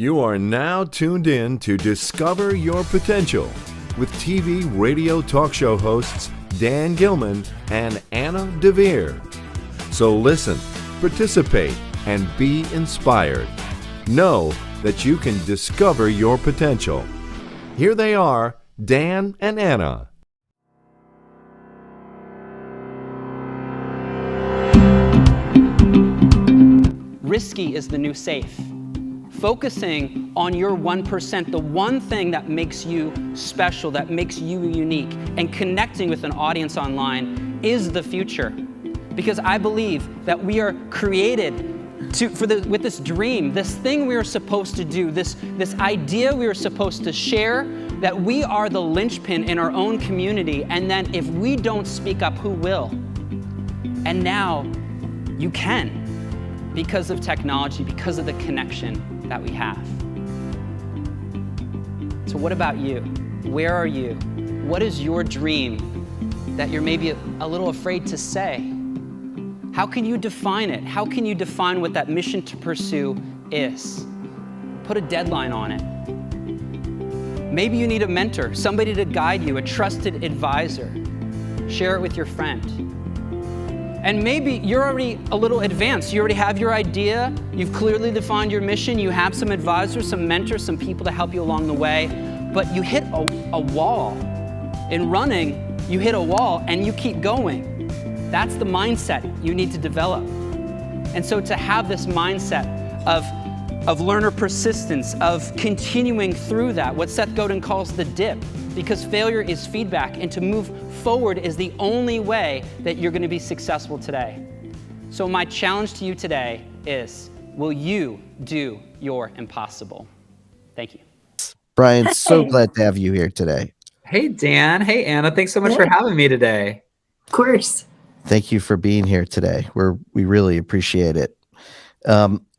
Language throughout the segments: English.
You are now tuned in to Discover Your Potential with TV radio talk show hosts Dan Gilman and Anna Devere. So listen, participate, and be inspired. Know that you can discover your potential. Here they are, Dan and Anna. Risky is the new safe. Focusing on your 1%, the one thing that makes you special, that makes you unique, and connecting with an audience online is the future. Because I believe that we are created with this dream, this thing we are supposed to do, this idea we are supposed to share, that we are the linchpin in our own community, and then if we don't speak up, who will? And now you can, because of technology, because of the connection that we have. So what about you? Where are you? What is your dream that you're maybe a little afraid to say? How can you define it? How can you define what that mission to pursue is? Put a deadline on it. Maybe you need a mentor, somebody to guide you, a trusted advisor. Share it with your friend. And maybe you're already a little advanced. You already have your idea. You've clearly defined your mission. You have some advisors, some mentors, some people to help you along the way. But you hit a wall. In running, you hit a wall and you keep going. That's the mindset you need to develop. And so to have this mindset of learner persistence, of continuing through that, what Seth Godin calls the dip, because failure is feedback, and to move forward is the only way that you're going to be successful today. So my challenge to you today is, will you do your impossible? Thank you. Brian, so glad to have you here today. Hey, Dan. Hey, Anna. Thanks so much for having me today. Of course. Thank you for being here today. We really appreciate it.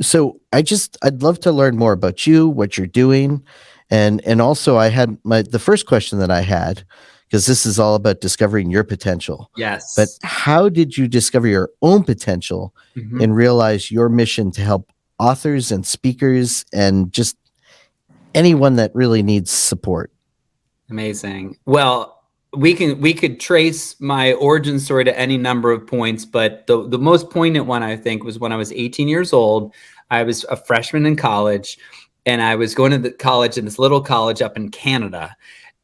So I'd love to learn more about you, what you're doing. And also I had the first question that I had, because this is all about discovering your potential. Yes. But how did you discover your own potential and realize your mission to help authors and speakers and just anyone that really needs support? Amazing. Well, we could trace my origin story to any number of points, but the most poignant one, I think, was when I was 18 years old. I was a freshman in college, and I was going to the college, in this little college up in Canada.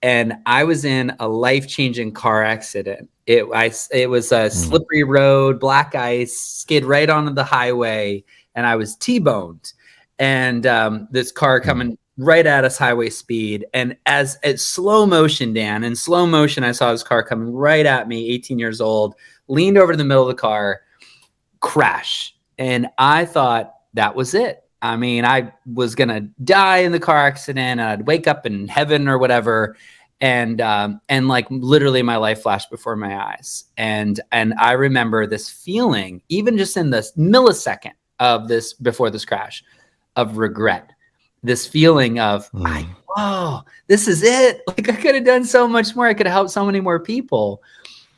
And I was in a life-changing car accident. It was a slippery road, black ice, skid right onto the highway, and I was T-boned. And this car coming right at us, highway speed. And as it's slow motion, Dan, in slow motion, I saw this car coming right at me, 18 years old, leaned over to the middle of the car, crash. And I thought that was it. I mean, I was going to die in the car accident. I'd wake up in heaven or whatever. And like literally my life flashed before my eyes. And I remember this feeling, even just in this millisecond of this, before this crash, of regret, this feeling of, whoa, this is it. Like I could have done so much more. I could have helped so many more people.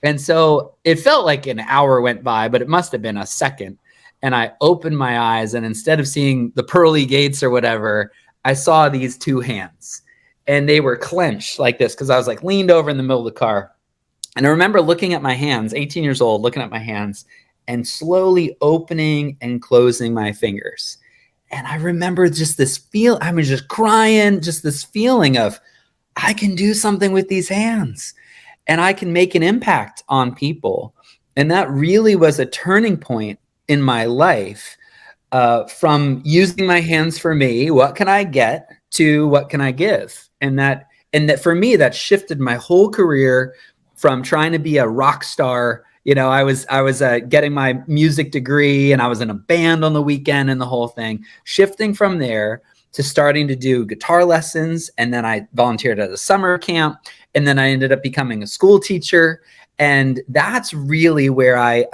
And so it felt like an hour went by, but it must have been a second. And I opened my eyes, and instead of seeing the pearly gates or whatever, I saw these two hands, and they were clenched like this, because I was like leaned over in the middle of the car. And I remember looking at my hands, 18 years old, looking at my hands and slowly opening and closing my fingers. And I remember just this I was just crying, just this feeling of, I can do something with these hands and I can make an impact on people. And that really was a turning point in my life, from using my hands for me, what can I get, to what can I give? And that for me, that shifted my whole career from trying to be a rock star. You know, I was getting my music degree, and I was in a band on the weekend and the whole thing, shifting from there to starting to do guitar lessons. And then I volunteered at a summer camp, and then I ended up becoming a school teacher. And that's really where I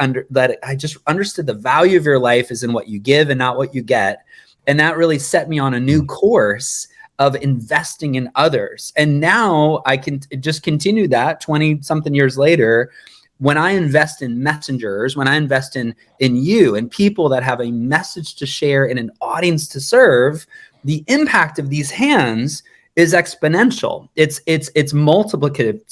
just understood the value of your life is in what you give and not what you get. And that really set me on a new course of investing in others. And now I can just continue that 20 something years later. When I invest in messengers, when I invest in you and people that have a message to share and an audience to serve, the impact of these hands is exponential. It's multiplicative.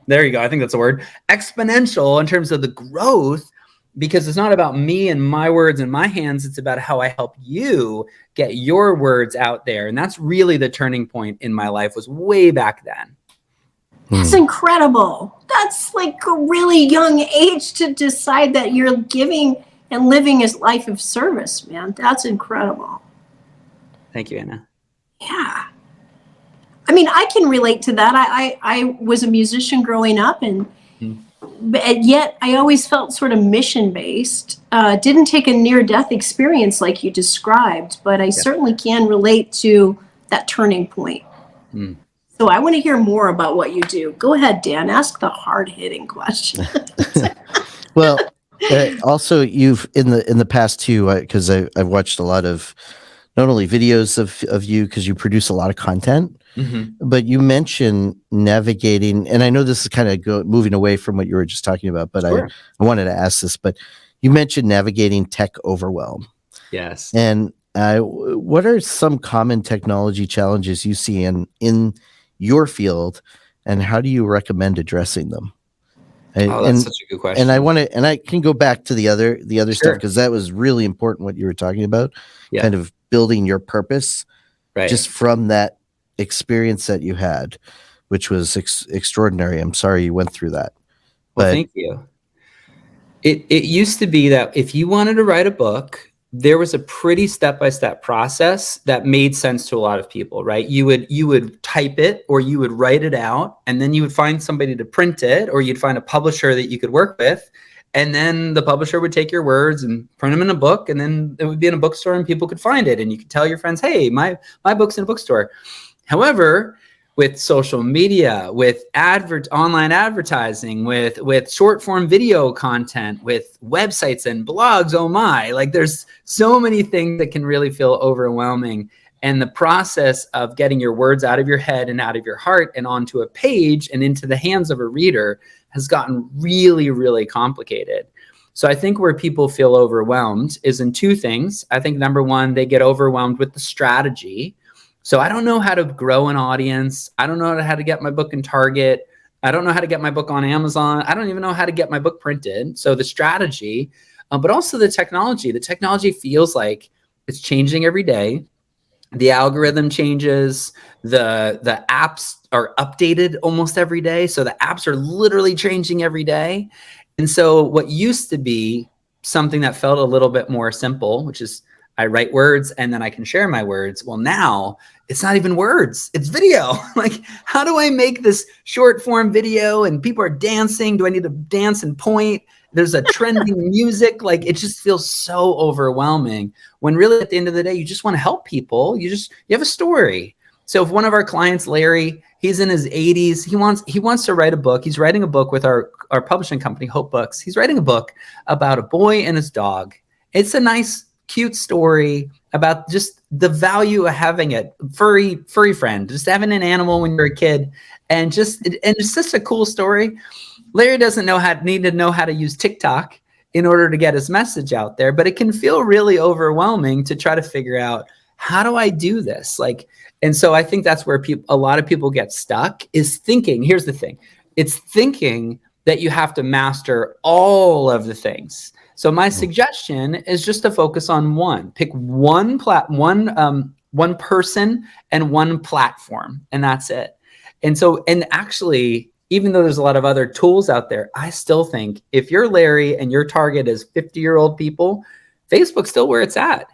There you go. I think that's a word. Exponential in terms of the growth, because it's not about me and my words and my hands. It's about how I help you get your words out there. And that's really the turning point in my life, was way back then. That's incredible. That's like a really young age to decide that you're giving and living a life of service, man. That's incredible. Thank you, Anna. Yeah. I mean, I can relate to that. I was a musician growing up, and yet I always felt sort of mission-based. Didn't take a near-death experience like you described, but I certainly can relate to that turning point. So I want to hear more about what you do. Go ahead, Dan. Ask the hard-hitting question. Well, also you've in the past too, because I've watched a lot of not only videos of you, because you produce a lot of content, but you mentioned navigating, and I know this is kind of moving away from what you were just talking about, but I wanted to ask this, but you mentioned navigating tech overwhelm. Yes. And what are some common technology challenges you see in your field, and how do you recommend addressing them? That's such a good question. And I can go back to the other stuff, because that was really important what you were talking about, kind of building your purpose just from that experience that you had, which was extraordinary. I'm sorry you went through that. Well, thank you. It used to be that if you wanted to write a book, there was a pretty step-by-step process that made sense to a lot of people, right? You would type it, or you would write it out, and then you would find somebody to print it, or you'd find a publisher that you could work with. And then the publisher would take your words and print them in a book, and then it would be in a bookstore and people could find it. And you could tell your friends, hey, my book's in a bookstore. However, with social media, with online advertising, with short form video content, with websites and blogs, oh my, like there's so many things that can really feel overwhelming. And the process of getting your words out of your head and out of your heart and onto a page and into the hands of a reader has gotten really, really complicated. So I think where people feel overwhelmed is in two things. I think number one, they get overwhelmed with the strategy. So I don't know how to grow an audience. I don't know how to get my book in Target. I don't know how to get my book on Amazon. I don't even know how to get my book printed. So the strategy, but also the technology. The technology feels like it's changing every day. The algorithm changes. The apps are updated almost every day. So the apps are literally changing every day. And so what used to be something that felt a little bit more simple, which is I write words and then I can share my words. Well, now it's not even words, it's video. Like, how do I make this short form video and people are dancing? Do I need to dance and point? There's a trending music. Like, it just feels so overwhelming when really at the end of the day, you just want to help people. You have a story. So if one of our clients, Larry, he's in his 80s, he wants to write a book. He's writing a book with our publishing company, Hope Books. He's writing a book about a boy and his dog. It's a nice, cute story about just the value of having a furry friend, just having an animal when you're a kid, and it's just a cool story. Larry doesn't need to know how to use TikTok in order to get his message out there, but it can feel really overwhelming to try to figure out, how do I do this? And so I think that's where a lot of people get stuck, is thinking. Here's the thing. It's thinking that you have to master all of the things. So my suggestion is just to focus on one. Pick one person and one platform, and that's it. And actually, even though there's a lot of other tools out there, I still think if you're Larry and your target is 50-year-old people, Facebook's still where it's at.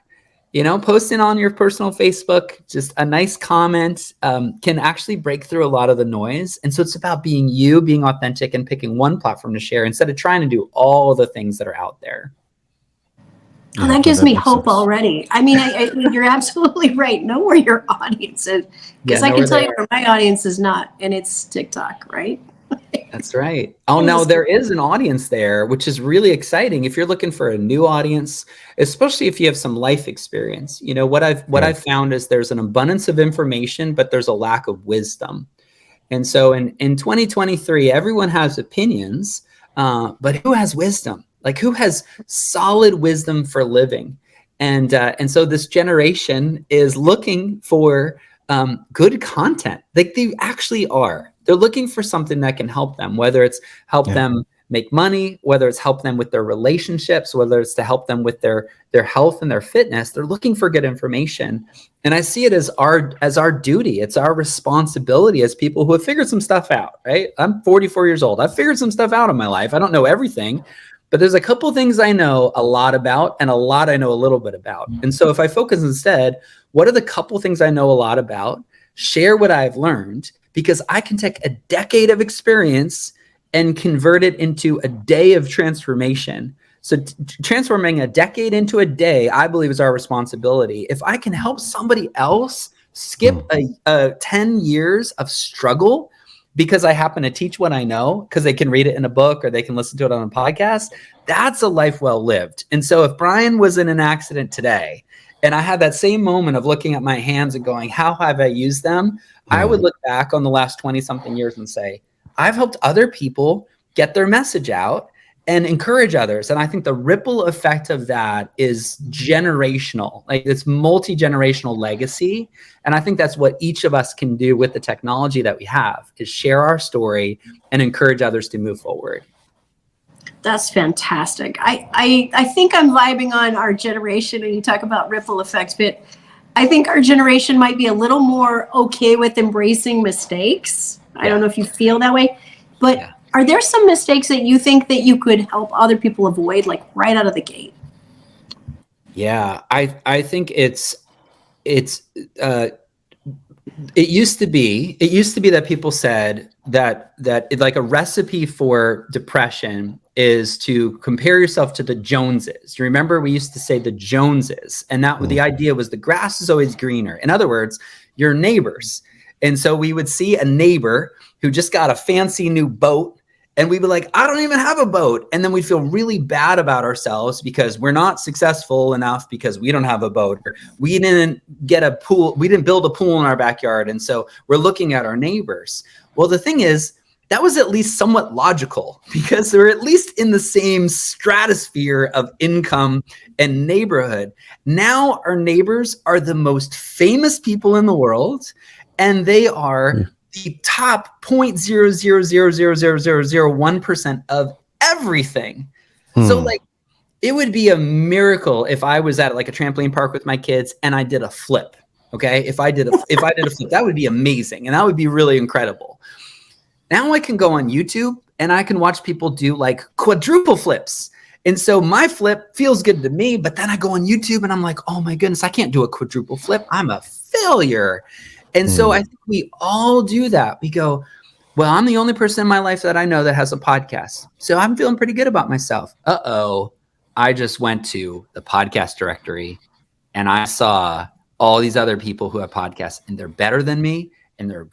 Posting on your personal Facebook, just a nice comment can actually break through a lot of the noise. And so it's about being you, being authentic, and picking one platform to share instead of trying to do all the things that are out there. Oh, that gives me hope already. I mean, you're absolutely right. Know where your audience is. Because I can tell you where my audience is not, and it's TikTok, right? That's right. Oh, no, there is an audience there, which is really exciting. If you're looking for a new audience, especially if you have some life experience, what I've found is there's an abundance of information, but there's a lack of wisdom. And so in 2023, everyone has opinions, but who has wisdom? Like, who has solid wisdom for living? And so this generation is looking for good content. Like they actually are. They're looking for something that can help them, whether it's help them make money, whether it's help them with their relationships, whether it's to help them with their health and their fitness. They're looking for good information. And I see it as our duty. It's our responsibility as people who have figured some stuff out, right? I'm 44 years old. I've figured some stuff out in my life. I don't know everything, but there's a couple things I know a lot about and a lot I know a little bit about. And so if I focus instead, what are the couple things I know a lot about? Share what I've learned, because I can take a decade of experience and convert it into a day of transformation. So transforming a decade into a day, I believe, is our responsibility. If I can help somebody else skip 10 years of struggle because I happen to teach what I know, because they can read it in a book or they can listen to it on a podcast, that's a life well lived. And so if Brian was in an accident today and I had that same moment of looking at my hands and going, how have I used them? I would look back on the last 20 something years and say, I've helped other people get their message out and encourage others. And I think the ripple effect of that is generational, like it's multi-generational legacy. And I think that's what each of us can do with the technology that we have, is share our story and encourage others to move forward. That's fantastic. I think I'm vibing on our generation, and you talk about ripple effects, but I think our generation might be a little more okay with embracing mistakes. I don't know if you feel that way, but are there some mistakes that you think that you could help other people avoid, like right out of the gate? Yeah, I think it used to be that people said that like a recipe for depression is to compare yourself to the Joneses. You remember we used to say the Joneses, and that the idea was the grass is always greener. In other words, your neighbors. And so we would see a neighbor who just got a fancy new boat, and we'd be like, I don't even have a boat. And then we'd feel really bad about ourselves because we're not successful enough because we don't have a boat, or we didn't get a pool. We didn't build a pool in our backyard. And so we're looking at our neighbors. Well, the thing is, that was at least somewhat logical because they're at least in the same stratosphere of income and neighborhood. Now our neighbors are the most famous people in the world, and they are the top 0.0000001% of everything. So like, it would be a miracle if I was at like a trampoline park with my kids and I did a flip. Okay. If I did a flip, that would be amazing. And that would be really incredible. Now I can go on YouTube and I can watch people do like quadruple flips. And so my flip feels good to me, but then I go on YouTube and I'm like, oh my goodness, I can't do a quadruple flip. I'm a failure. And so I think we all do that. We go, well, I'm the only person in my life that I know that has a podcast, so I'm feeling pretty good about myself. I just went to the podcast directory and I saw all these other people who have podcasts, and they're better than me, and they're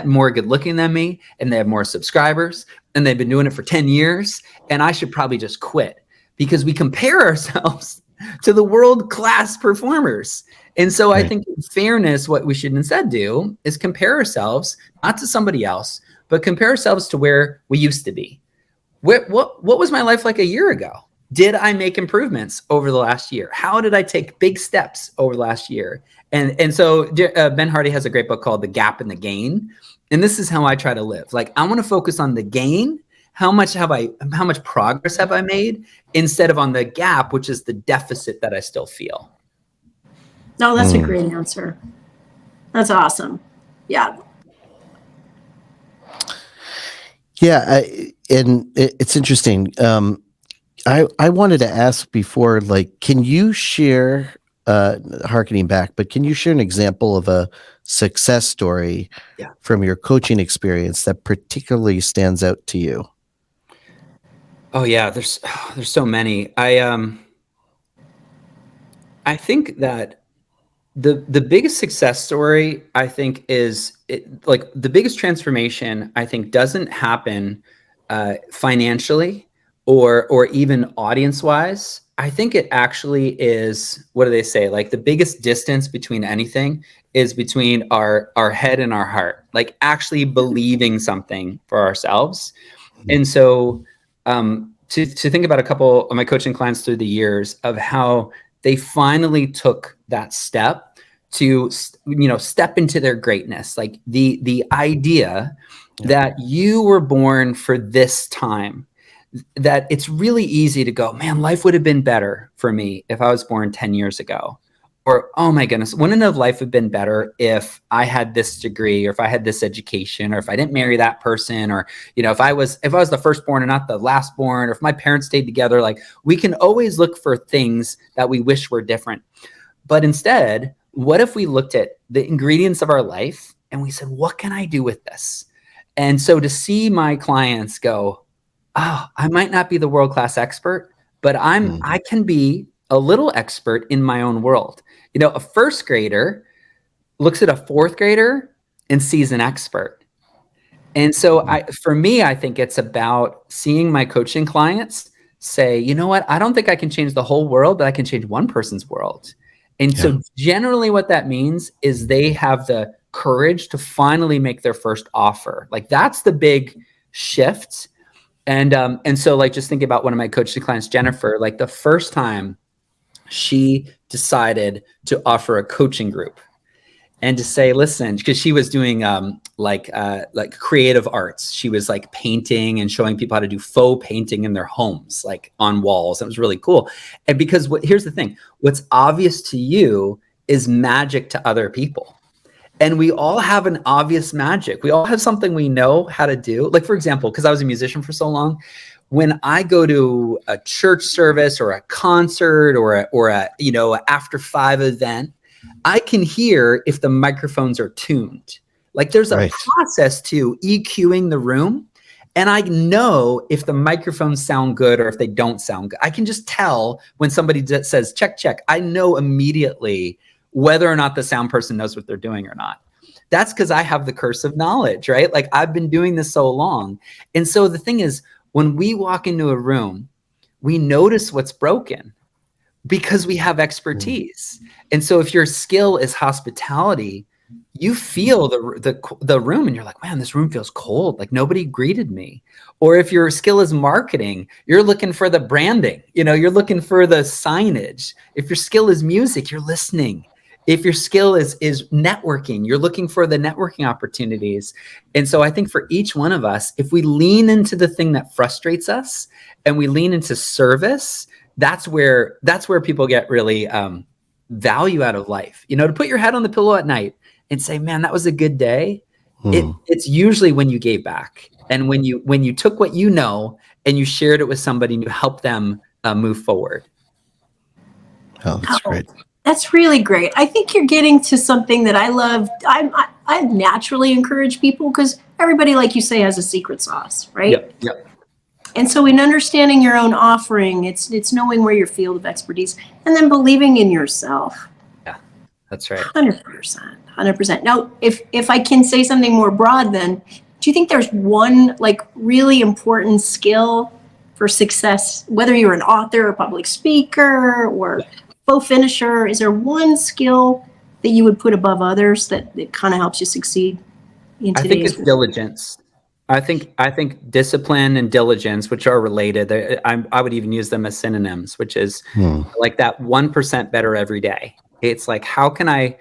more good looking than me, and they have more subscribers, and they've been doing it for 10 years. And I should probably just quit, because we compare ourselves to the world-class performers. And so I think in fairness, what we should instead do is compare ourselves, not to somebody else, but compare ourselves to where we used to be. What was my life like a year ago? Did I make improvements over the last year? How did I take big steps over the last year? And so Ben Hardy has a great book called The Gap and the Gain. And this is how I try to live. Like, I want to focus on the gain. How much progress have I made, instead of on the gap, which is the deficit that I still feel. No, that's a great answer. That's awesome. Yeah. Yeah. It's interesting. I wanted to ask before, like, can you share, harkening back, but can you share an example of a success story from your coaching experience that particularly stands out to you? Oh yeah, there's so many. I think that the biggest success story, I think, is like the biggest transformation, I think, doesn't happen financially or even audience wise. I think it actually is, what do they say? Like, the biggest distance between anything is between our head and our heart, like actually believing something for ourselves. And so to think about a couple of my coaching clients through the years of how they finally took that step to, step into their greatness. Like the idea that you were born for this time, that it's really easy to go, man, life would have been better for me if I was born 10 years ago. Or, oh my goodness, wouldn't have life have been better if I had this degree, or if I had this education, or if I didn't marry that person, or, if I was the firstborn and not the lastborn, or if my parents stayed together. Like, we can always look for things that we wish were different. But instead, what if we looked at the ingredients of our life and we said, what can I do with this? And so to see my clients go, oh, I might not be the world-class expert, but I can be a little expert in my own world. A first grader looks at a fourth grader and sees an expert. And so for me, I think it's about seeing my coaching clients say, you know what, I don't think I can change the whole world, but I can change one person's world. And so generally what that means is they have the courage to finally make their first offer. Like, that's the big shift. And so, like, just think about one of my coaching clients, Jennifer, like the first time she decided to offer a coaching group and to say, listen, because she was doing like creative arts. She was like painting and showing people how to do faux painting in their homes, like on walls. It was really cool. And because here's the thing, what's obvious to you is magic to other people. And we all have an obvious magic. We all have something we know how to do. Like, for example, because I was a musician for so long, when I go to a church service or a concert or a after 5 event, I can hear if the microphones are tuned. Like, there's a process to EQing the room. And I know if the microphones sound good or if they don't sound good. I can just tell when somebody says, check, check. I know immediately whether or not the sound person knows what they're doing or not. That's because I have the curse of knowledge, right? Like, I've been doing this so long. And so the thing is, when we walk into a room, we notice what's broken because we have expertise. And so if your skill is hospitality, you feel the room and you're like, man, this room feels cold. Like, nobody greeted me. Or if your skill is marketing, you're looking for the branding, you're looking for the signage. If your skill is music, you're listening. If your skill is networking, you're looking for the networking opportunities. And so I think for each one of us, if we lean into the thing that frustrates us and we lean into service, that's where people get really value out of life. To put your head on the pillow at night and say, man, that was a good day. It's usually when you gave back. And when you took what you know and you shared it with somebody and you helped them move forward. Oh, that's great. That's really great. I think you're getting to something that I love. I naturally encourage people because everybody, like you say, has a secret sauce, right? Yep. And so in understanding your own offering, it's knowing where your field of expertise and then believing in yourself. Yeah, that's right. 100%. Now, if I can say something more broad, then do you think there's one like really important skill for success, whether you're an author or public speaker or faux finisher? Is there one skill that you would put above others that kind of helps you succeed in today's I think it's diligence. I think discipline and diligence, which are related, I would even use them as synonyms, which is like that 1% better every day. It's like, how can I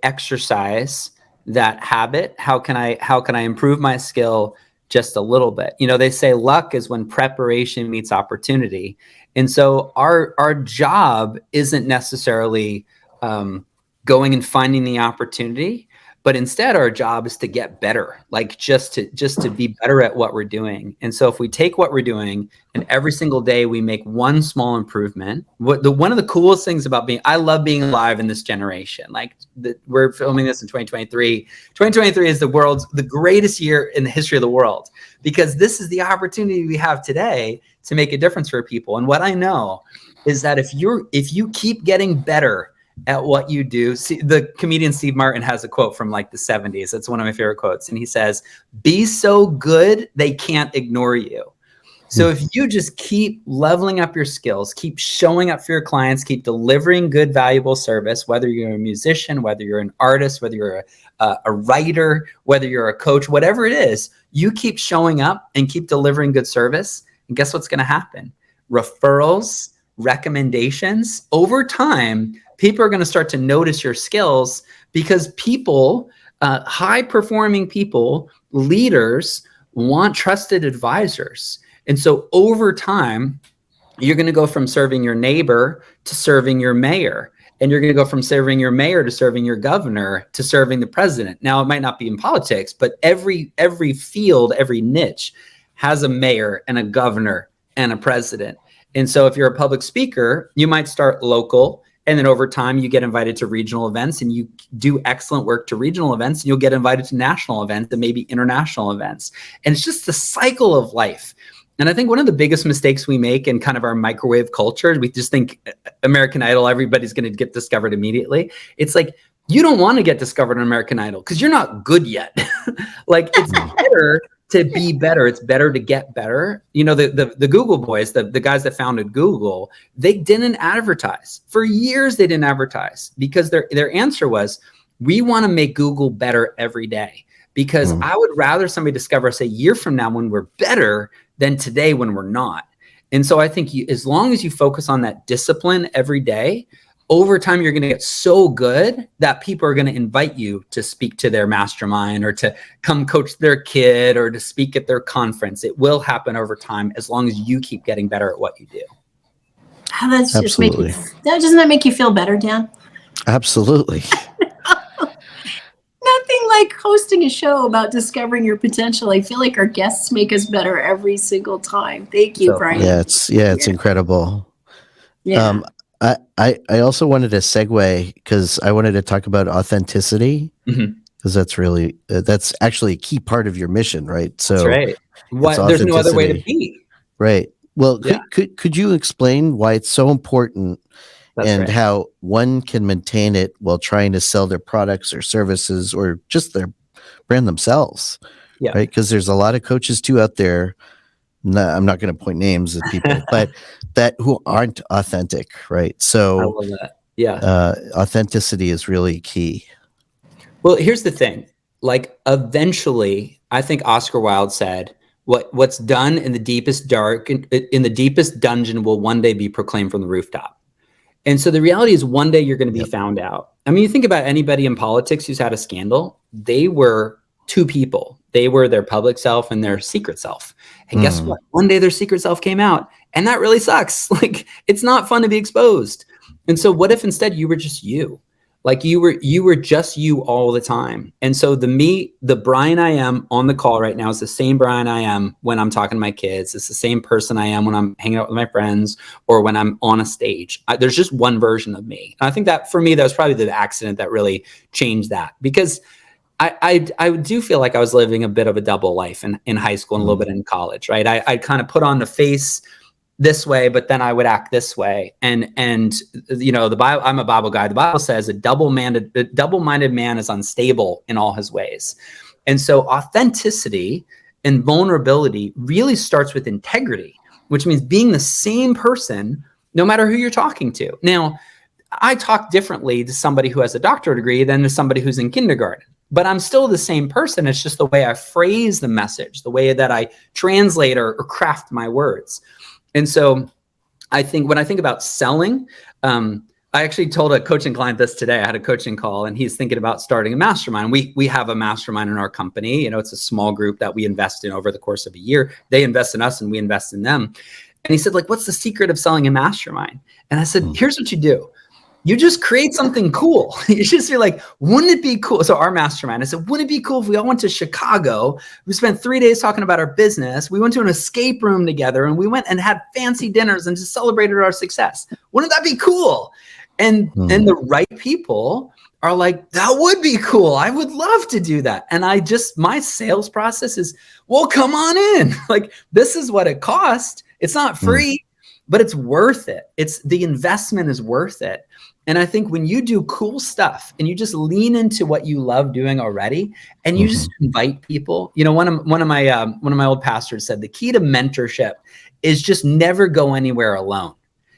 exercise that habit? How can I improve my skill just a little bit? They say luck is when preparation meets opportunity. And so our job isn't necessarily going and finding the opportunity, but instead our job is to get better, like just to be better at what we're doing. And so if we take what we're doing and every single day we make one small improvement, one of the coolest things about I love being alive in this generation. Like, we're filming this in 2023. 2023 is the greatest year in the history of the world, because this is the opportunity we have today to make a difference for people. And what I know is that if you keep getting better at what you do, see, the comedian Steve Martin has a quote from like the 70s. It's one of my favorite quotes. And he says, be so good, they can't ignore you. So if you just keep leveling up your skills, keep showing up for your clients, keep delivering good, valuable service, whether you're a musician, whether you're an artist, whether you're a writer, whether you're a coach, whatever it is, you keep showing up and keep delivering good service. And guess what's going to happen? Referrals recommendations, over time, people are going to start to notice your skills, because people, high performing people, leaders, want trusted advisors. And so over time, you're going to go from serving your neighbor to serving your mayor. And you're going to go from serving your mayor to serving your governor to serving the president. Now, it might not be in politics, but every field, every niche has a mayor and a governor and a president. And so if you're a public speaker, you might start local, and then over time you get invited to regional events, and you do excellent work to regional events, and you'll get invited to national events and maybe international events. And it's just the cycle of life. And I think one of the biggest mistakes we make in kind of our microwave culture, we just think American Idol, everybody's going to get discovered immediately. It's like, you don't want to get discovered on American Idol because you're not good yet. Like, it's better to be better. It's better to get better. You know, the Google boys, the guys that founded Google, they didn't advertise. For years, they didn't advertise because their answer was, we want to make Google better every day. Because I would rather somebody discover us a year from now when we're better than today when we're not. And so I think as long as you focus on that discipline every day, over time, you're going to get so good that people are going to invite you to speak to their mastermind, or to come coach their kid, or to speak at their conference. It will happen over time as long as you keep getting better at what you do. Oh, that's just doesn't that make you feel better, Dan? Absolutely. Nothing like hosting a show about discovering your potential. I feel like our guests make us better every single time. Thank you, Brian. Yeah, it's incredible. Yeah. I also wanted to segue, because I wanted to talk about authenticity, because that's actually a key part of your mission, right? So that's right. There's no other way to be. Right. Well, could you explain why it's so important? That's how one can maintain it while trying to sell their products or services, or just their brand themselves. Yeah. Right. Because there's a lot of coaches too out there. I'm not going to point names of people, but who aren't authentic. Right. So I love that. Yeah. Authenticity is really key. Well, here's the thing. Like, eventually, I think Oscar Wilde said, what's done in the deepest in the deepest dungeon will one day be proclaimed from the rooftop. And so the reality is, one day you're going to be found out. I mean, you think about anybody in politics who's had a scandal, they were two people. They were their public self and their secret self. And guess what? One day their secret self came out, and that really sucks. Like, it's not fun to be exposed. And so what if instead you were just you? Like, you were just you all the time. And so the Brian I am on the call right now is the same Brian I am when I'm talking to my kids. It's the same person I am when I'm hanging out with my friends, or when I'm on a stage. There's just one version of me. And I think that for me, that was probably the accident that really changed that, because I do feel like I was living a bit of a double life in high school and a little bit in college, right? I kind of put on the face this way, but then I would act this way. And you know, the Bible, I'm a Bible guy. The Bible says a double-minded man is unstable in all his ways. And so authenticity and vulnerability really starts with integrity, which means being the same person no matter who you're talking to. Now, I talk differently to somebody who has a doctorate degree than to somebody who's in kindergarten, but I'm still the same person. It's just the way I phrase the message, the way that I translate or craft my words. And so I think when I think about selling, I actually told a coaching client this today. I had a coaching call, and he's thinking about starting a mastermind. We have a mastermind in our company. You know, it's a small group that we invest in over the course of a year. They invest in us and we invest in them. And he said, like, what's the secret of selling a mastermind? And I said, here's what you do. You just create something cool. You just be like, wouldn't it be cool? So our mastermind, I said, wouldn't it be cool if we all went to Chicago? We spent 3 days talking about our business. We went to an escape room together, and we went and had fancy dinners and just celebrated our success. Wouldn't that be cool? And the right people are like, that would be cool. I would love to do that. And my sales process is, well, come on in. Like, this is what it costs. It's not free, but it's worth it. The investment is worth it. And I think when you do cool stuff and you just lean into what you love doing already, and you just invite people, you know, one of my old pastors said the key to mentorship is just never go anywhere alone.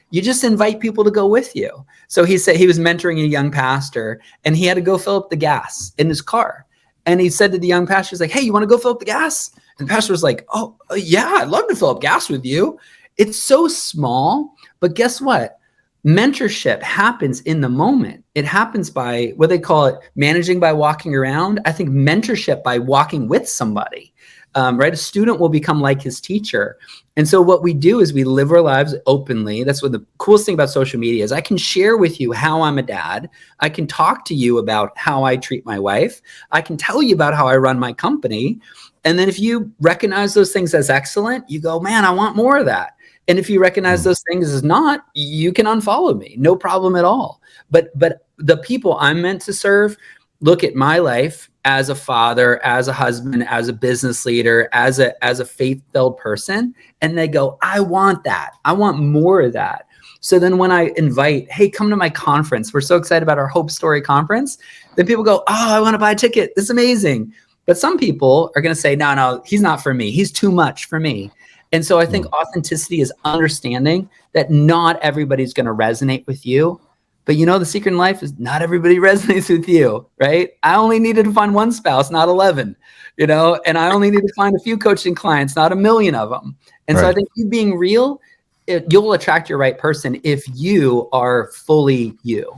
You just invite people to go with you. So he said he was mentoring a young pastor, and he had to go fill up the gas in his car. And he said to the young pastor, he's like, hey, you want to go fill up the gas? And the pastor was like, oh, yeah, I'd love to fill up gas with you. It's so small, but guess what? Mentorship happens in the moment. It happens by what they call it, managing by walking around. I think mentorship by walking with somebody, right? A student will become like his teacher. And so what we do is we live our lives openly. That's what the coolest thing about social media is. I can share with you how I'm a dad. I can talk to you about how I treat my wife. I can tell you about how I run my company. And then if you recognize those things as excellent, you go, man, I want more of that. And if you recognize those things as not, you can unfollow me, no problem at all. But the people I'm meant to serve look at my life as a father, as a husband, as a business leader, as a faith-filled person, and they go, I want that. I want more of that. So then when I invite, hey, come to my conference, we're so excited about our Hope Story conference, then people go, oh, I want to buy a ticket. This is amazing. But some people are going to say, no, he's not for me. He's too much for me. And so I think authenticity is understanding that not everybody's going to resonate with you. But the secret in life is not everybody resonates with you, right? I only needed to find one spouse, not 11, and I only need to find a few coaching clients, not a million of them. And so I think you being real, you'll attract your right person if you are fully you.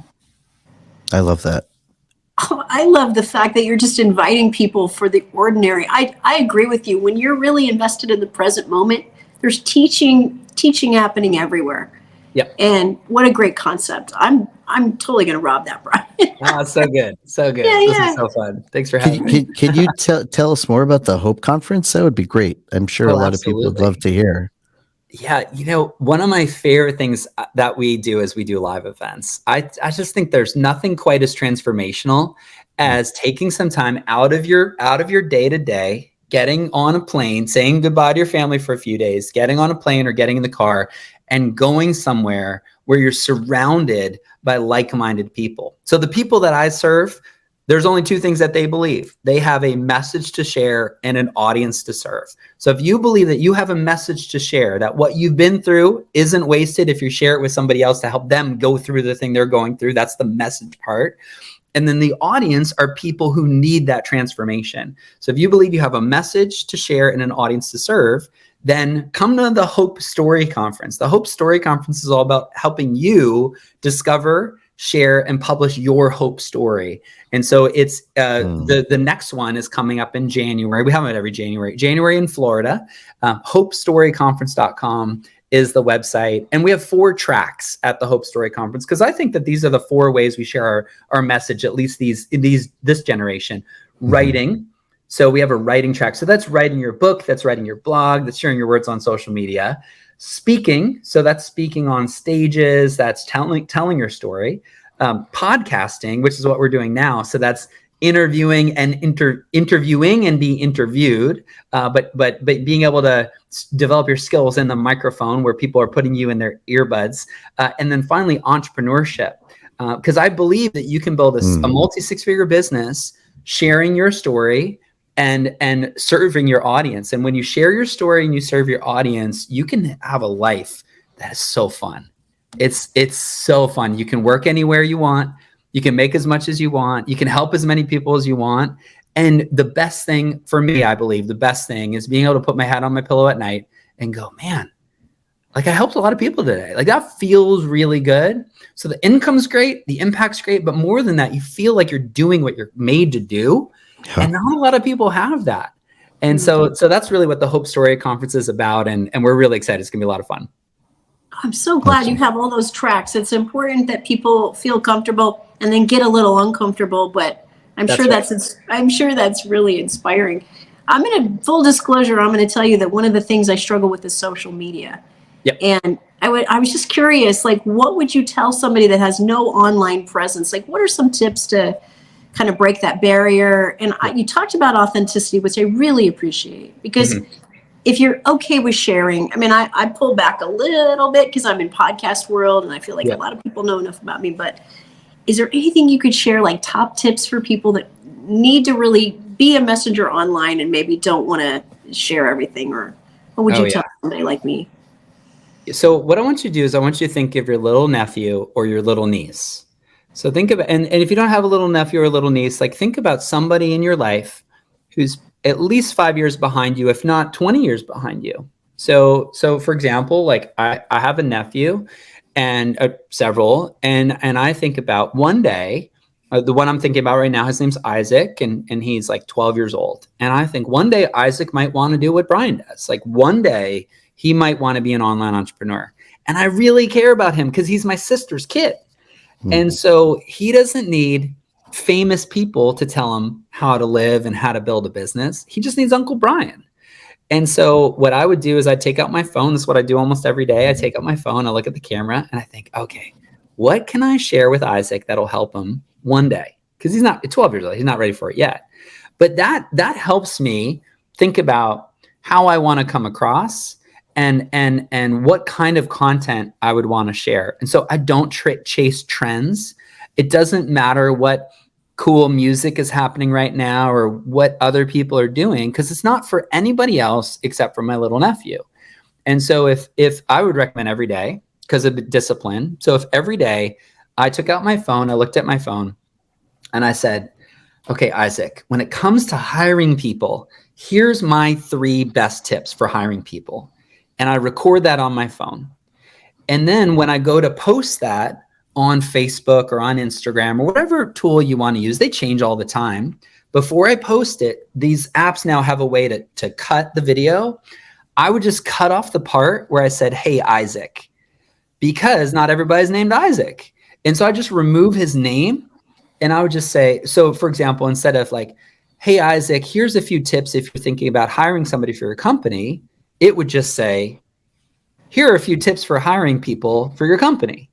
I love that. Oh, I love the fact that you're just inviting people for the ordinary. I agree with you. When you're really invested in the present moment, there's teaching happening everywhere. Yep. And what a great concept. I'm totally going to rob that, Brian. Oh, so good. So good. Yeah, This yeah. is so fun. Thanks for having me. Can you tell us more about the Hope Conference? That would be great. I'm sure a lot of people would love to hear. Yeah, one of my favorite things that we do is we do live events. I just think there's nothing quite as transformational as taking some time out of your day to day, getting on a plane, saying goodbye to your family for a few days, getting on a plane or getting in the car and going somewhere where you're surrounded by like-minded people. So the people that I serve, there's only two things that they believe. They have a message to share and an audience to serve. So if you believe that you have a message to share, that what you've been through isn't wasted if you share it with somebody else to help them go through the thing they're going through, that's the message part. And then the audience are people who need that transformation. So if you believe you have a message to share and an audience to serve, then come to the Hope Story Conference. The Hope Story Conference is all about helping you discover, share, and publish your hope story. And so it's the next one is coming up in January. We have it every January in Florida. HopeStoryConference.com is the website. And we have 4 tracks at the Hope Story Conference, because I think that these are the 4 ways we share our message, at least this generation. Writing. So we have a writing track. So that's writing your book, that's writing your blog, that's sharing your words on social media. Speaking, so that's speaking on stages, that's telling your story. Podcasting, which is what we're doing now. So that's interviewing and interviewing and being interviewed, but being able to develop your skills in the microphone where people are putting you in their earbuds. And then finally, entrepreneurship, because I believe that you can build a multi-6-figure business sharing your story and serving your audience. And when you share your story and you serve your audience, you can have a life that is so fun. It's so fun. You can work anywhere you want. You can make as much as you want. You can help as many people as you want. And the best thing for me, I believe, the best thing is being able to put my head on my pillow at night and go, man, like I helped a lot of people today. Like that feels really good. So the income's great, the impact's great, but more than that, you feel like you're doing what you're made to do. Yeah. And not a lot of people have that. And so that's really what the Hope Story Conference is about. And we're really excited. It's gonna be a lot of fun. I'm so glad you have all those tracks. It's important that people feel comfortable and then get a little uncomfortable, but I'm sure that's really inspiring. Full disclosure, I'm going to tell you that one of the things I struggle with is social media. Yep. And I was just curious, like, what would you tell somebody that has no online presence? Like, what are some tips to kind of break that barrier? And you talked about authenticity, which I really appreciate, because if you're okay with sharing, I pull back a little bit because I'm in podcast world and I feel like a lot of people know enough about me, but is there anything you could share, like top tips for people that need to really be a messenger online and maybe don't want to share everything? Or what would you tell somebody like me? So what I want you to do is I want you to think of your little nephew or your little niece. So think about, and if you don't have a little nephew or a little niece, like think about somebody in your life who's at least 5 years behind you, if not 20 years behind you. So for example, like I have a nephew and several, and I think about one day, the one I'm thinking about right now, his name's Isaac, and he's like 12 years old. And I think one day Isaac might want to do what Brian does. Like one day he might want to be an online entrepreneur. And I really care about him because he's my sister's kid. And so he doesn't need famous people to tell him how to live and how to build a business. He just needs Uncle Brian. And so what I would do is I'd take out my phone. This is what I do almost every day. I take out my phone, I look at the camera, and I think, okay, what can I share with Isaac that'll help him one day? Because he's not 12 years old. He's not ready for it yet. But that helps me think about how I want to come across and what kind of content I would want to share. And so I don't chase trends. It doesn't matter what cool music is happening right now or what other people are doing, because it's not for anybody else except for my little nephew. And so if I would recommend every day, because of discipline. So if every day I took out my phone, I looked at my phone and I said, okay, Isaac, when it comes to hiring people, here's my 3 best tips for hiring people. And I record that on my phone. And then when I go to post that on Facebook or on Instagram or whatever tool you want to use, they change all the time. Before I post it, these apps now have a way to cut the video. I would just cut off the part where I said, hey, Isaac, because not everybody's named Isaac. And so I just remove his name and I would just say, so for example, instead of like, hey, Isaac, here's a few tips if you're thinking about hiring somebody for your company, it would just say, here are a few tips for hiring people for your company.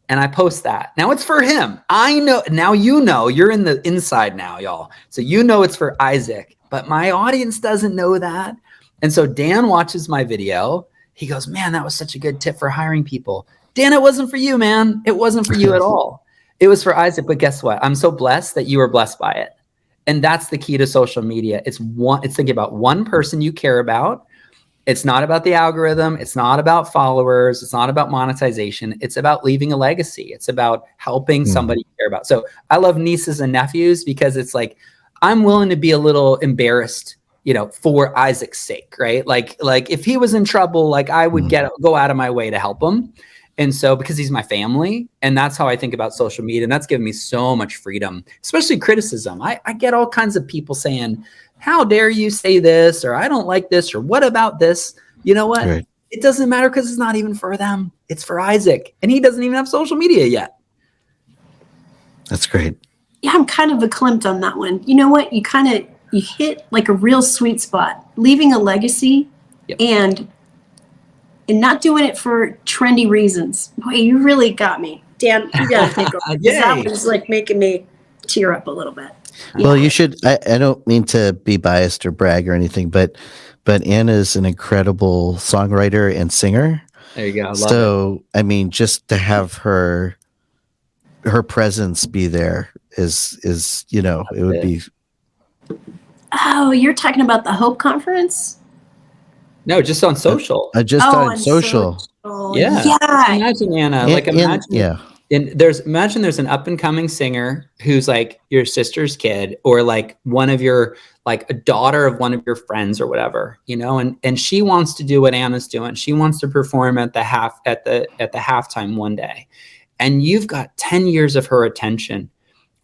And I post that. Now it's for him. I know, now you know, you're in the inside now, y'all. So you know it's for Isaac, but my audience doesn't know that. And so Dan watches my video. He goes, man, that was such a good tip for hiring people. Dan, it wasn't for you, man. It wasn't for you at all. It was for Isaac. But guess what? I'm so blessed that you were blessed by it. And that's the key to social media. It's thinking about one person you care about. It's not about the algorithm. It's not about followers. It's not about monetization. It's about leaving a legacy. It's about helping somebody you care about. So I love nieces and nephews because it's like, I'm willing to be a little embarrassed, you know, for Isaac's sake, right? Like if he was in trouble, like I would go out of my way to help him. And so because he's my family, and that's how I think about social media. And that's given me so much freedom, especially criticism. I get all kinds of people saying, how dare you say this? Or I don't like this. Or what about this? You know what? Right. It doesn't matter because it's not even for them. It's for Isaac. And he doesn't even have social media yet. That's great. Yeah, I'm kind of verklempt on that one. You know what? You hit like a real sweet spot, leaving a legacy and not doing it for trendy reasons. Boy, you really got me. Dan, you got to take over. That was like making me tear up a little bit. Well, you should. I don't mean to be biased or brag or anything, but Anna is an incredible songwriter and singer. There you go. I love so, it. I mean, just to have her presence be there is you know, it would be. Oh, you're talking about the Hope Conference? No, just on social. Just on social. Yeah. Imagine Anna. Imagine there's an up and coming singer who's like your sister's kid, or like one of your, like a daughter of one of your friends or whatever, you know, and she wants to do what Anna's doing. She wants to perform at the halftime one day. And you've got 10 years of her attention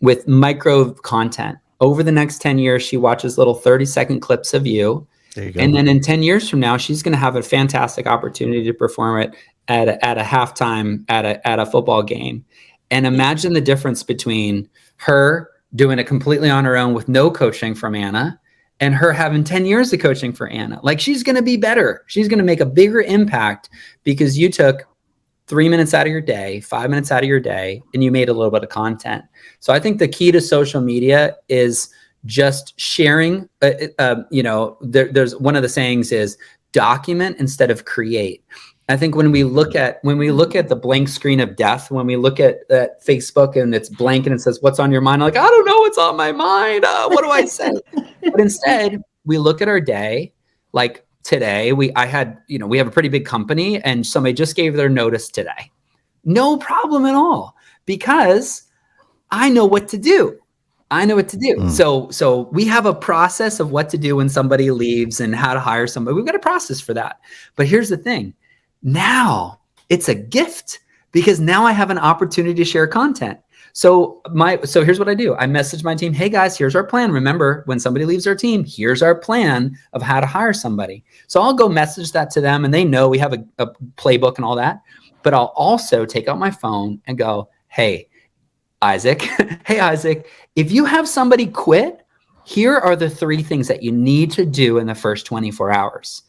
with micro content. Over the next 10 years, she watches little 30-second clips of you. There you go. And then in 10 years from now, she's going to have a fantastic opportunity to perform it at a halftime at a football game. And imagine the difference between her doing it completely on her own with no coaching from Anna and her having 10 years of coaching for Anna. Like, she's going to be better. She's going to make a bigger impact because you took 3 minutes out of your day, 5 minutes out of your day, and you made a little bit of content. So I think the key to social media is just sharing. There's one of the sayings is document instead of create. I think when we look at the blank screen of death, when we look at Facebook and it's blank and it says, what's on your mind? I'm like, I don't know what's on my mind. What do I say? But instead we look at our day. Like today, we have a pretty big company and somebody just gave their notice today. No problem at all, because I know what to do. I know what to do. So we have a process of what to do when somebody leaves and how to hire somebody. We've got a process for that. But here's the thing. Now it's a gift because now I have an opportunity to share content. So here's what I do. I message my team, hey guys, here's our plan. Remember, when somebody leaves our team, here's our plan of how to hire somebody. So I'll go message that to them and they know we have a playbook and all that. But I'll also take out my phone and go, hey, Isaac, hey, Isaac, if you have somebody quit, here are the 3 things that you need to do in the first 24 hours.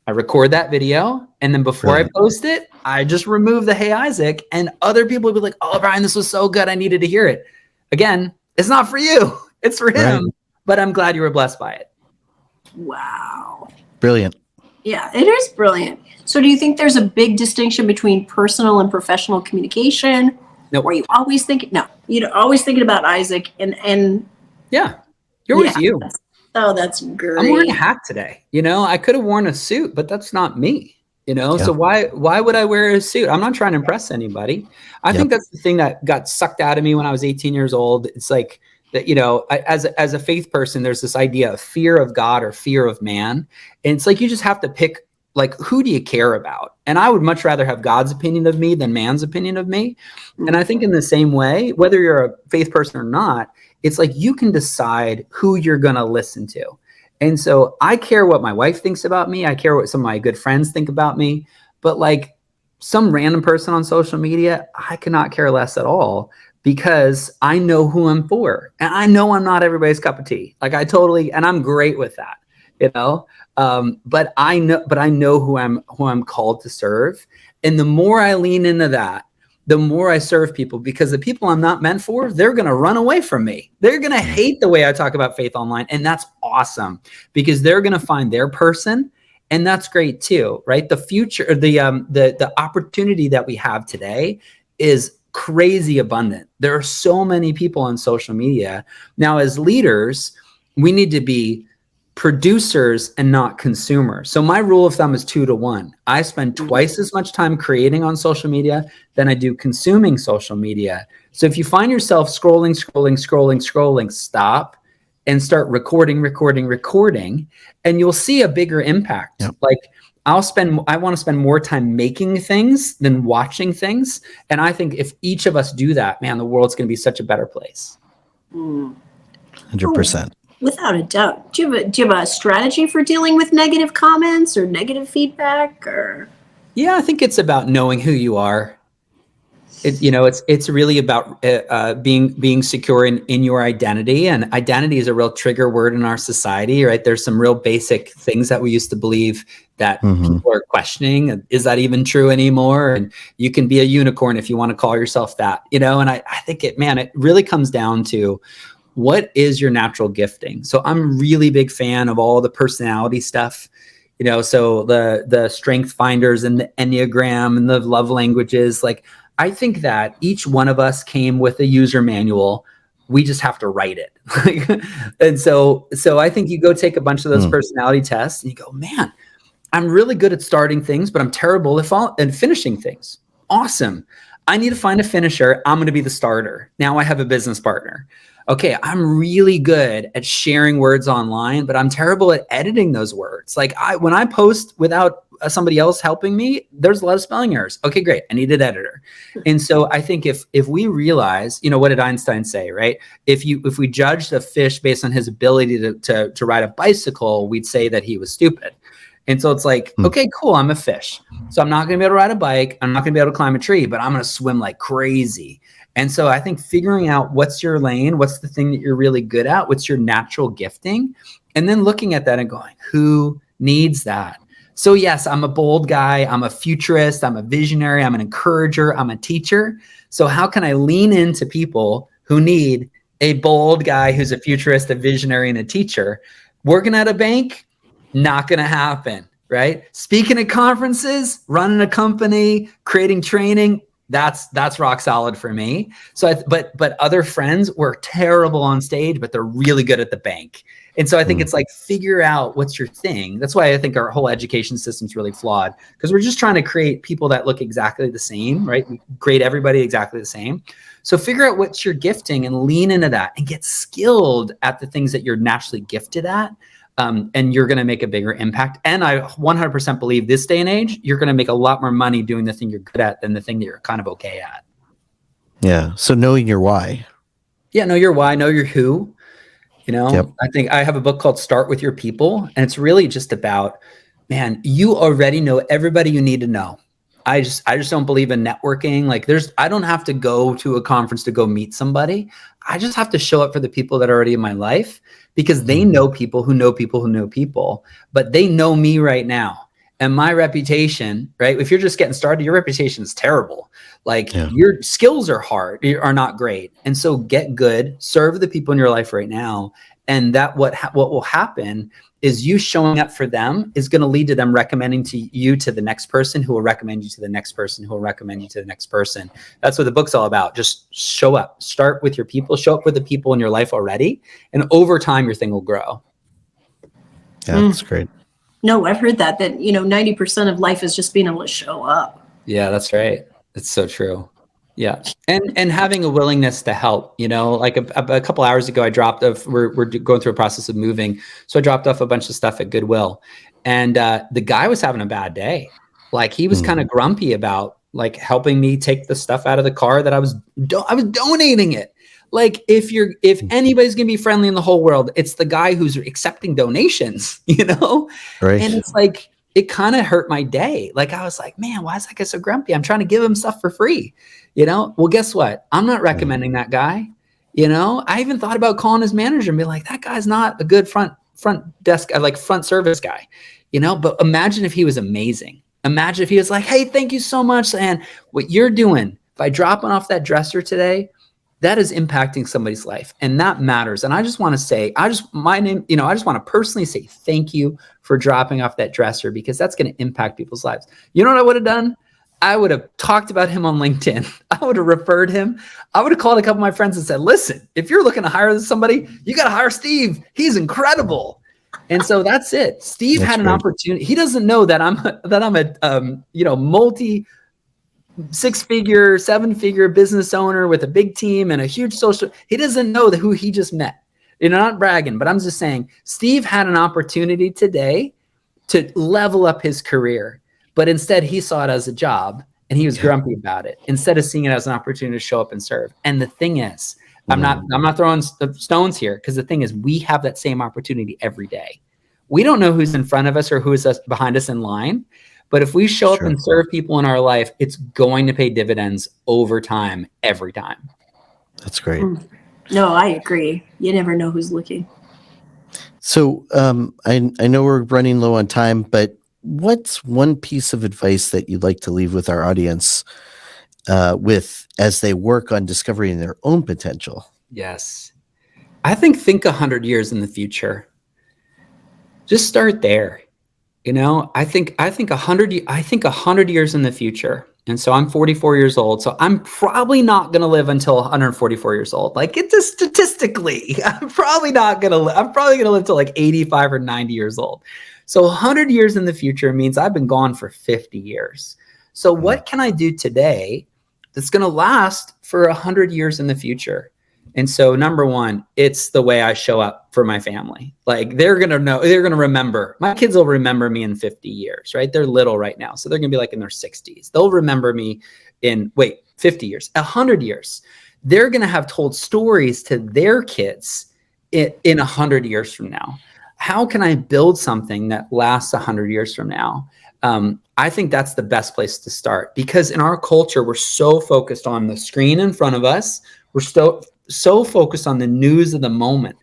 I record that video, and then before I post it, I just remove the hey, Isaac, and other people will be like, oh, Brian, this was so good. I needed to hear it. Again, it's not for you. It's for him, but I'm glad you were blessed by it. Wow. Brilliant. Yeah, it is brilliant. So do you think there's a big distinction between personal and professional communication? Nope. Or you always think, no, you're always thinking about Isaac and yeah, you're always you. That's great. I'm wearing a hat today. I could have worn a suit, but that's not me. So why would I wear a suit? I'm not trying to impress anybody. I think that's the thing that got sucked out of me when I was 18 years old. It's like that, as a faith person, there's this idea of fear of God or fear of man. And it's like, you just have to pick, like, who do you care about? And I would much rather have God's opinion of me than man's opinion of me. And I think in the same way, whether you're a faith person or not, it's like you can decide who you're going to listen to. And so I care what my wife thinks about me. I care what some of my good friends think about me. But like some random person on social media, I cannot care less at all because I know who I'm for. And I know I'm not everybody's cup of tea. Like and I'm great with that, but I know who I'm called to serve. And the more I lean into that, the more I serve people, because the people I'm not meant for, they're going to run away from me. They're going to hate the way I talk about faith online. And that's awesome because they're going to find their person. And that's great too, right? The future, the opportunity that we have today is crazy abundant. There are so many people on social media. Now, as leaders, we need to be producers and not consumers. So my rule of thumb is 2 to 1. I spend twice as much time creating on social media than I do consuming social media. So if you find yourself scrolling, stop and start recording, and you'll see a bigger impact. Yep. Like I want to spend more time making things than watching things. And I think if each of us do that, man, the world's going to be such a better place. 100%. Without a doubt. Do you have a strategy for dealing with negative comments or negative feedback? Or yeah, I think it's about knowing who you are. It's really about being secure in your identity, and identity is a real trigger word in our society, right? There's some real basic things that we used to believe that people are questioning. Is that even true anymore? And you can be a unicorn if you want to call yourself that, and I think it really comes down to what is your natural gifting? So I'm really big fan of all the personality stuff, so the strength finders and the Enneagram and the love languages. Like, I think that each one of us came with a user manual. We just have to write it. And so I think you go take a bunch of those personality tests and you go, man, I'm really good at starting things, but I'm terrible at finishing things. Awesome. I need to find a finisher. I'm going to be the starter. Now I have a business partner. Okay, I'm really good at sharing words online, but I'm terrible at editing those words. Like when I post without somebody else helping me, there's a lot of spelling errors. Okay, great. I need an editor. And so I think if we realize, what did Einstein say, right? If we judged a fish based on his ability to ride a bicycle, we'd say that he was stupid. And so it's like, okay, cool, I'm a fish. So I'm not going to be able to ride a bike. I'm not going to be able to climb a tree, but I'm going to swim like crazy. And so I think figuring out what's your lane, what's the thing that you're really good at, what's your natural gifting, and then looking at that and going, who needs that? So yes, I'm a bold guy. I'm a futurist. I'm a visionary. I'm an encourager. I'm a teacher. So how can I lean into people who need a bold guy who's a futurist, a visionary, and a teacher? Working at a bank, not going to happen, right? Speaking at conferences, running a company, creating training, that's rock solid for me. So, but other friends were terrible on stage, but they're really good at the bank. And so I think it's like, figure out what's your thing. That's why I think our whole education system is really flawed, because we're just trying to create people that look exactly the same, right? We grade everybody exactly the same. So figure out what's your gifting and lean into that and get skilled at the things that you're naturally gifted at. And you're going to make a bigger impact. And I 100% believe this day and age, you're going to make a lot more money doing the thing you're good at than the thing that you're kind of okay at. Yeah. So knowing your why. Yeah. Know your why, know your who. You know, Yep. I think I have a book called Start With Your People. And it's really just about, man, you already know everybody you need to know. I just don't believe in networking. Like I don't have to go to a conference to go meet somebody. I just have to show up for the people that are already in my life, because they know people who know people who know people, but they know me right now. And my reputation, right? If you're just getting started, your reputation is terrible. Like your skills are not great. And so get good, serve the people in your life right now. And that what will happen is you showing up for them is going to lead to them recommending you to the next person, who will recommend you to the next person, who will recommend you to the next person. That's what the book's all about. Just show up, start with your people, show up with the people in your life already. And over time, your thing will grow. Yeah, that's great. No, I've heard that 90% of life is just being able to show up. Yeah, that's right. It's so true. Yeah. And having a willingness to help, like a couple hours ago, I dropped off, we're going through a process of moving. So I dropped off a bunch of stuff at Goodwill, and the guy was having a bad day. Like he was kind of grumpy about like helping me take the stuff out of the car that I was donating it. Like if anybody's going to be friendly in the whole world, it's the guy who's accepting donations, Right. And it's like, it kind of hurt my day. Like I was like, man, why is that guy so grumpy? I'm trying to give him stuff for free, Well, guess what? I'm not recommending that guy. I even thought about calling his manager and be like, that guy's not a good front desk, like front service guy, But imagine if he was amazing. Imagine if he was like, hey, thank you so much. And what you're doing by dropping off that dresser today, that is impacting somebody's life, and that matters. And I just want to say, I just want to personally say thank you for dropping off that dresser, because that's going to impact people's lives. You know what I would have done? I would have talked about him on LinkedIn. I would have referred him. I would have called a couple of my friends and said, listen, if you're looking to hire somebody, you got to hire Steve. He's incredible. And so that's it. Steve had an opportunity. He doesn't know that I'm a multi six-figure, seven-figure business owner with a big team and a huge social. He doesn't know who he just met. Not bragging, but I'm just saying Steve had an opportunity today to level up his career, but instead he saw it as a job and he was grumpy about it instead of seeing it as an opportunity to show up and serve. And the thing is, I'm not throwing stones here, because the thing is, we have that same opportunity every day. We don't know who's in front of us or who is behind us in line. But if we show up and serve people in our life, it's going to pay dividends over time, every time. That's great. No, I agree. You never know who's looking. So I know we're running low on time, but what's one piece of advice that you'd like to leave with our audience as they work on discovering their own potential? Yes. I think 100 years in the future. Just start there. I think 100 years in the future. And so I'm 44 years old. So I'm probably not going to live until 144 years old. Like, it's just statistically, I'm probably going to live till like 85 or 90 years old. So 100 years in the future means I've been gone for 50 years. So what can I do today that's going to last for 100 years in the future? And so number one, it's the way I show up for my family. Like they're going to remember, my kids will remember me in 50 years, right? They're little right now. So they're going to be like in their 60s. They'll remember me in 50 years, 100 years. They're going to have told stories to their kids in 100 years from now. How can I build something that lasts 100 years from now? I think that's the best place to start, because in our culture, we're so focused on the screen in front of us. We're so focused on the news of the moment.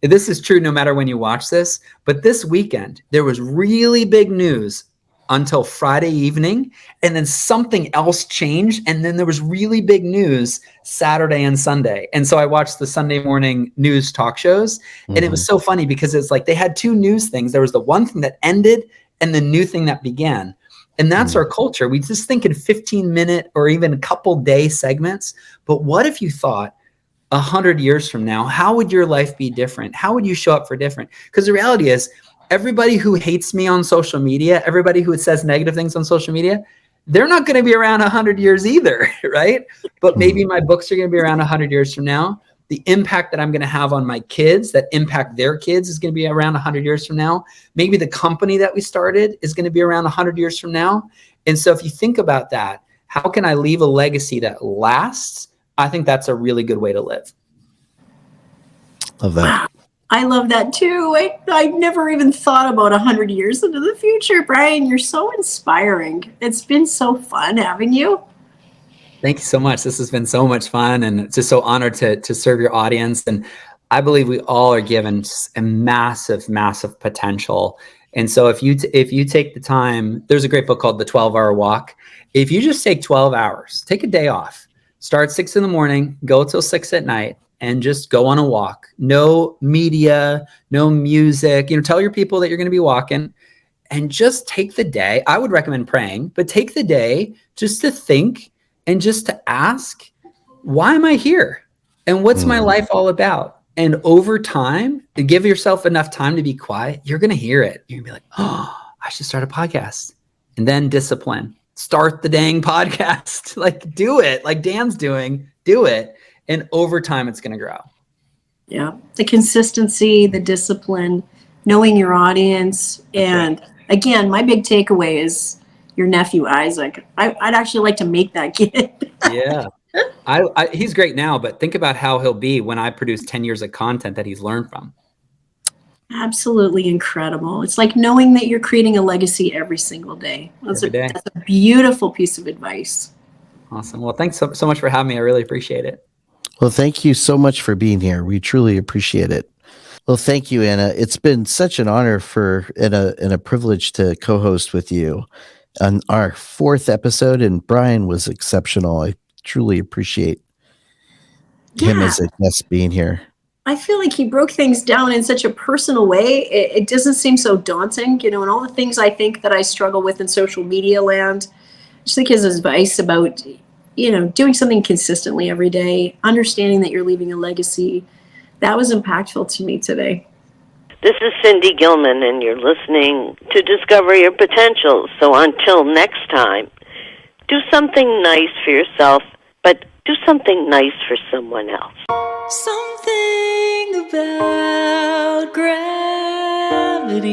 This is true no matter when you watch this, but this weekend, there was really big news until Friday evening, and then something else changed, and then there was really big news Saturday and Sunday. And so I watched the Sunday morning news talk shows, and it was so funny because it's like they had two news things. There was the one thing that ended and the new thing that began. And that's our culture. We just think in 15-minute or even a couple day segments. But what if you thought 100 years from now, how would your life be different? How would you show up for different? Because the reality is, everybody who hates me on social media, everybody who says negative things on social media, they're not going to be around 100 years either, right? But maybe my books are going to be around 100 years from now. The impact that I'm going to have on my kids, that impact their kids, is going to be around 100 years from now. Maybe the company that we started is going to be around 100 years from now. And so if you think about that, how can I leave a legacy that lasts? I think that's a really good way to live. Love that. I love that too. I never even thought about 100 years into the future. Brian, you're so inspiring. It's been so fun having you. Thank you so much. This has been so much fun, and it's just so honored to serve your audience. And I believe we all are given a massive, massive potential. And so if you take the time, there's a great book called The 12-Hour Walk. If you just take 12 hours, take a day off, start 6 a.m, go till 6 p.m, and just go on a walk. No media, no music. Tell your people that you're going to be walking, and just take the day. I would recommend praying, but take the day just to think and just to ask, why am I here? And what's my life all about? And over time, to give yourself enough time to be quiet, you're going to hear it. You're going to be like, oh, I should start a podcast. And then discipline. Start the dang podcast. Like, do it. Like Dan's doing, do it. And over time, it's going to grow. Yeah. The consistency, the discipline, knowing your audience. And again, my big takeaway is your nephew, Isaac. I'd actually like to make that kid. Yeah. He's great now, but think about how he'll be when I produce 10 years of content that he's learned from. Absolutely incredible. It's like knowing that you're creating a legacy every single day. That's a beautiful piece of advice. Awesome. Well, thanks so much for having me. I really appreciate it. Well, thank you so much for being here. We truly appreciate it. Well, thank you, Anna. It's been such an honor and a privilege to co-host with you on our 4th episode, and Brian was exceptional. I truly appreciate him as a guest being here. I feel like he broke things down in such a personal way. It doesn't seem so daunting, and all the things I think that I struggle with in social media land. I just think his advice about, doing something consistently every day, understanding that you're leaving a legacy, that was impactful to me today. This is Cindy Gilman, and you're listening to Discover Your Potential. So until next time, do something nice for yourself, but do something nice for someone else. Something about gravity